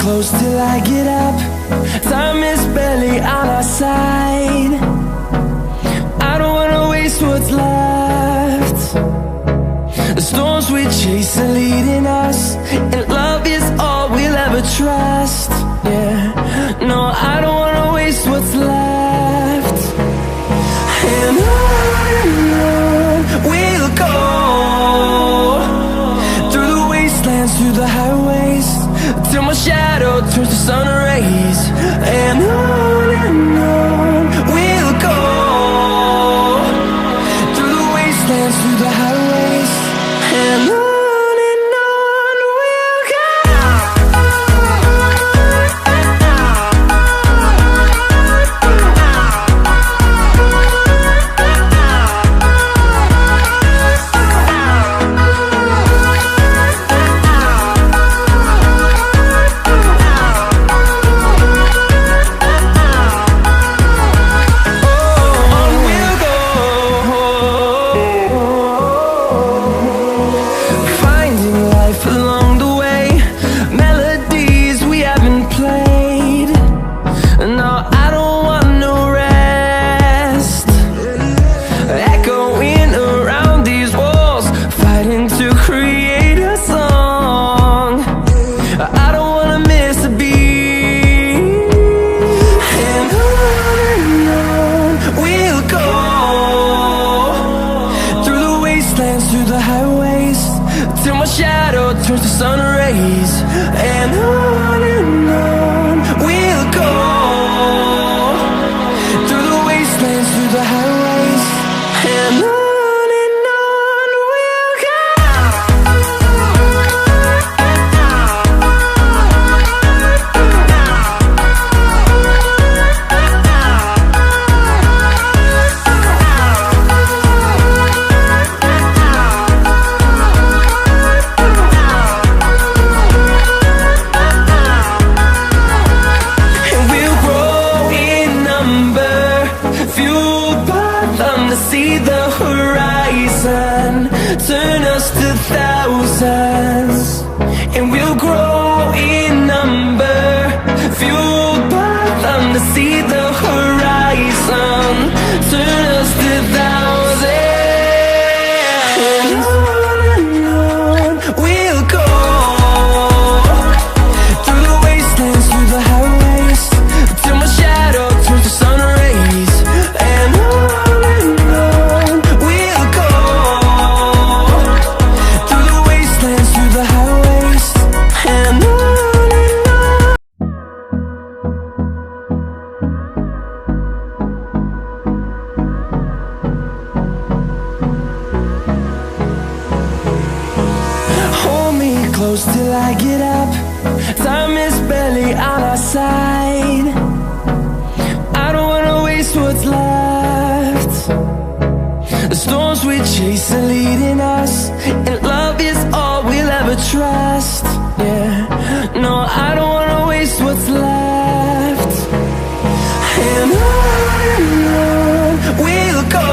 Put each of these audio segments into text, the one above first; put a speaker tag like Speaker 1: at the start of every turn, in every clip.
Speaker 1: close till I get up. Time is barely on our side. I don't wanna waste what's left. The storms we chase are leading us, and love is all we'll ever trust. Yeah, no, I don't wanna waste what's left. And on we'll go, through the wastelands, through the highways, till my shadow turns to sun rays. And on we'll go, through the wastelands, through the highways, and on we'll go. Through the highways, till my shadow turns to sun rays. And on we'll go, through the wastelands, through the highways, and on we'll go. See the horizon turn us to thousands, and we'll grow in number, fueled by them to see the horizon turn us to thousands. And on we'll go, through the wastelands, through the highways, till my shadow turns to sun rays. And close till I get up. Time is barely on our side. I don't wanna waste what's left. The storms we chase are leading us, and love is all we'll ever trust. Yeah, no, I don't wanna waste what's left. And on we'll go,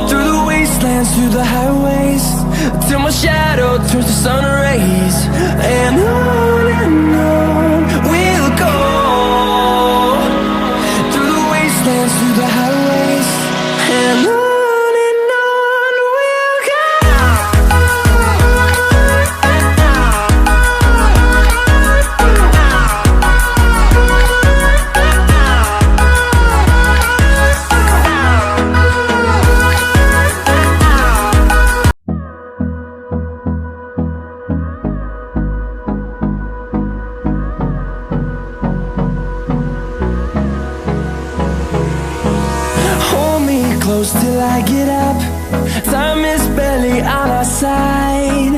Speaker 1: through the wastelands, through the highways, till my shadow turns to sun rays. And on we'll go, through the wastelands, through the highways, and on
Speaker 2: The storms we chase are leading us, and love is all we'll ever trust. Yeah, no, I don't wanna waste what's left. And on we'll go, through the wastelands, through the highways, till my shadow turns to sun rays. And on we'll go, through the wastelands, through the highways, and on. Close till I get up. Time is barely on our side.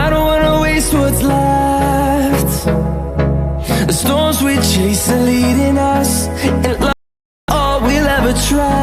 Speaker 2: I don't wanna waste what's left. The storms we chase are leading us, and love is all we'll ever try.